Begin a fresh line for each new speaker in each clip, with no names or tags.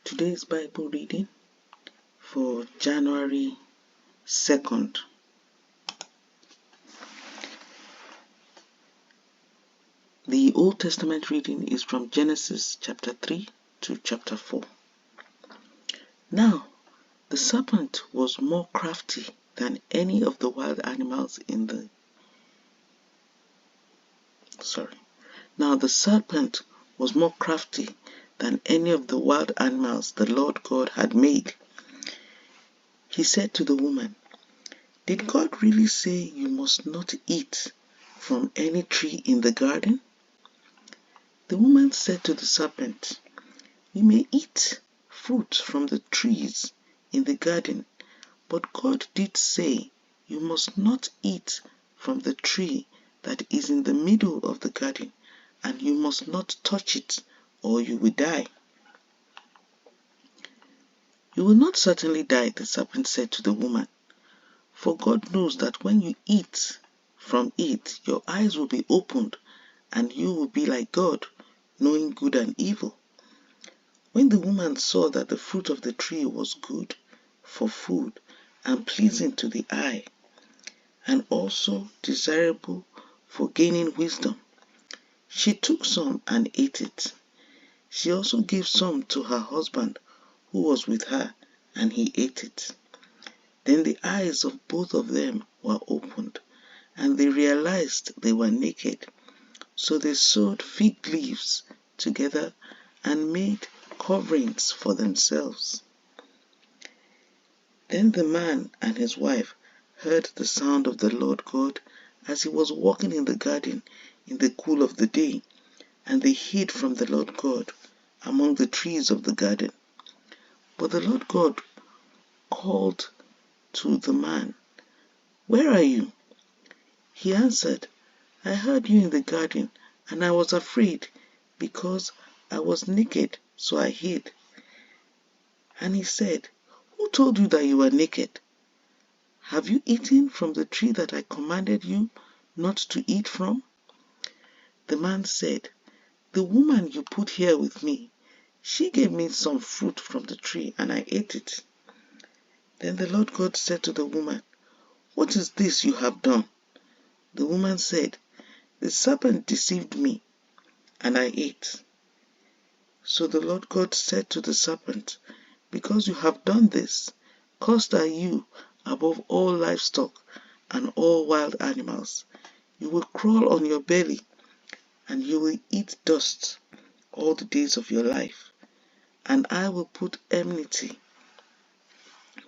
Today's Bible reading for January 2nd. The Old Testament reading is from Genesis chapter 3 to chapter 4. Now, the serpent was more crafty than any of the wild animals Now the serpent was more crafty than any of the wild animals the Lord God had made. He said to the woman, "Did God really say you must not eat from any tree in the garden?" The woman said to the serpent, "You may eat fruit from the trees in the garden, but God did say you must not eat from the tree that is in the middle of the garden, and you must not touch it, or you will die." "You will not certainly die," the serpent said to the woman, "for God knows that when you eat from it, your eyes will be opened, and you will be like God, knowing good and evil." When the woman saw that the fruit of the tree was good for food and pleasing to the eye, and also desirable for gaining wisdom, she took some and ate it. She also gave some to her husband who was with her, and he ate it. Then the eyes of both of them were opened, and they realized they were naked. So they sewed fig leaves together and made coverings for themselves. Then the man and his wife heard the sound of the Lord God as he was walking in the garden in the cool of the day, and they hid from the Lord God among the trees of the garden. But the Lord God called to the man, "Where are you?" He answered, "I heard you in the garden, and I was afraid, because I was naked, so I hid." And he said, "Who told you that you were naked? Have you eaten from the tree that I commanded you not to eat from?" The man said, "The woman you put here with me, she gave me some fruit from the tree, and I ate it." Then the Lord God said to the woman, "What is this you have done?" The woman said, "The serpent deceived me, and I ate." So the Lord God said to the serpent, "Because you have done this, cursed are you above all livestock and all wild animals. You will crawl on your belly, and you will eat dust all the days of your life. And I will put enmity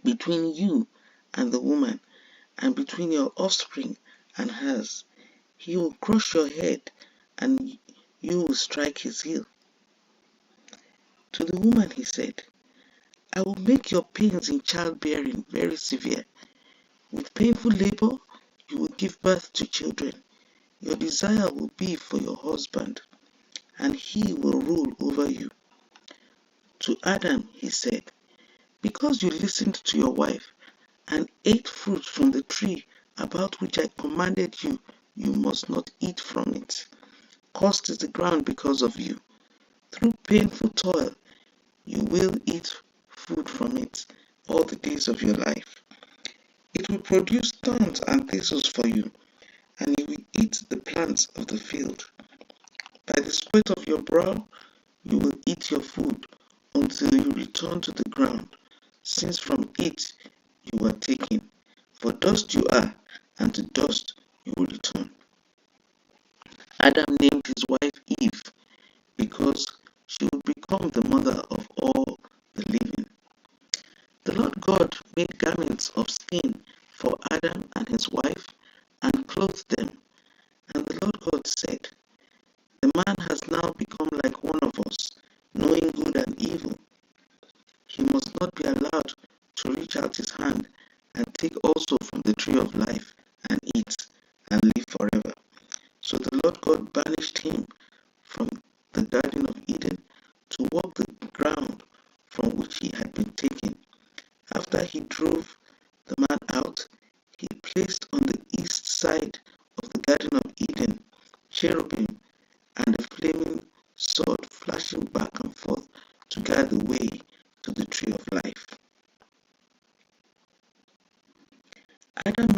between you and the woman, and between your offspring and hers. He will crush your head, and you will strike his heel." To the woman he said, "I will make your pains in childbearing very severe. With painful labor you will give birth to children. Your desire will be for your husband, and he will rule over you." To Adam he said, "Because you listened to your wife and ate fruit from the tree about which I commanded you, you must not eat from it. Cursed is the ground because of you. Through painful toil you will eat food from it all the days of your life. It will produce thorns and thistles for you, and you will eat the plants of the field. By the sweat of your brow you will eat your food until you return to the ground, since from it you were taken. For dust you are, and to dust you will return." Adam named his wife Eve, because she would become the mother of all the living. The Lord God made garments of skin for Adam and his wife, and clothed them. And the Lord God said, "The man has now become like one of us, knowing good and evil. He must not be allowed to reach out his hand and take also from the tree of life and eat and live forever." So the Lord God banished him from the Garden of Eden to walk the ground from which he had been taken. After he drove the man out, he placed on the east side of the Garden of Eden cherubim and a flaming sword flashing back and forth to guard the way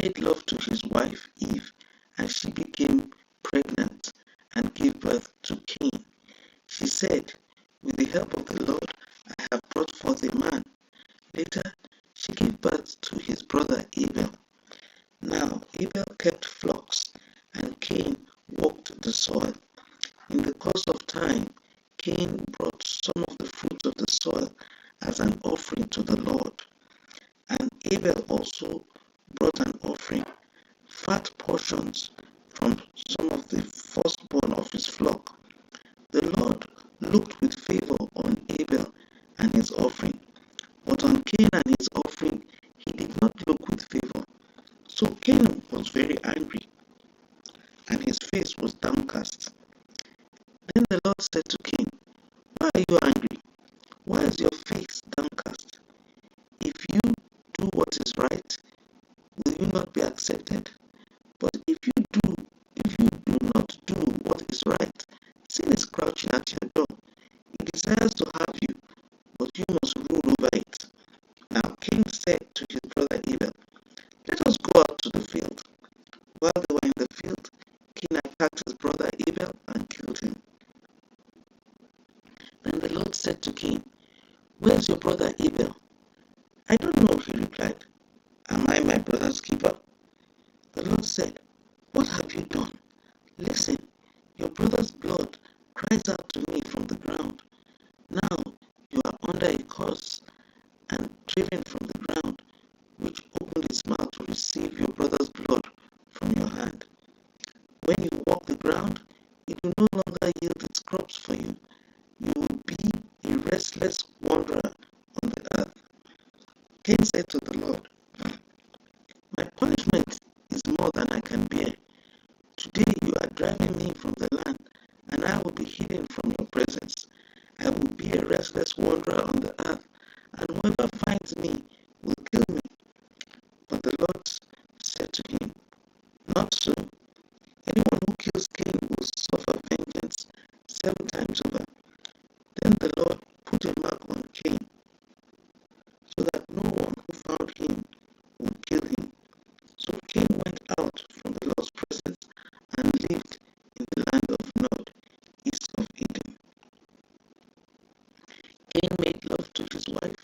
made love to his wife Eve, and she became pregnant and gave birth to Cain. She said, "With the help of the Lord, I have brought forth a man." Later, she gave birth to his brother Abel. Now Abel kept flocks, and Cain walked the soil. In the course of time, Cain brought some of the fruit of the soil as an offering to the Lord. And Abel also brought an offering, fat portions from some of the firstborn of his flock. The Lord looked with favor on Abel and his offering, but on Cain and his offering he did not look with favor. So Cain was very angry, and his face was downcast. Then the Lord said to Cain, "Why are you angry? Why is your face downcast? If you do what is right, will you not be accepted? But if you do not do what is right, sin is crouching at your door. It desires to have you, but you must rule over it." Now Cain said to his brother Abel, "Let us go out to the field." While they were in the field, Cain attacked his brother Abel and killed him. Then the Lord said to Cain, "Where's your brother Abel?" "I don't know," he replied. "Am I my brother's keeper?" The Lord said, "What have you done? Listen, your brother's blood cries out to me from the ground. Now you are under a curse and driven from the ground, which opened its mouth to receive your brother's blood from your hand. When you walk the ground, it will no longer yield its crops for you. You will be a restless wanderer on the earth." Cain said to the Lord, "My punishment is more than I can bear. Today you are driving me from the land, and I will be hidden from your presence. I will be a restless wanderer on the earth, and whoever finds me will kill me." But the Lord said to him, "Not so. Anyone who kills Cain will suffer vengeance 7 times over." Then the Lord put a mark on Cain, so that no one who found him would kill him. So Cain went out from the Lord's presence and lived in the land of Nod, east of Eden. Cain made love to his wife,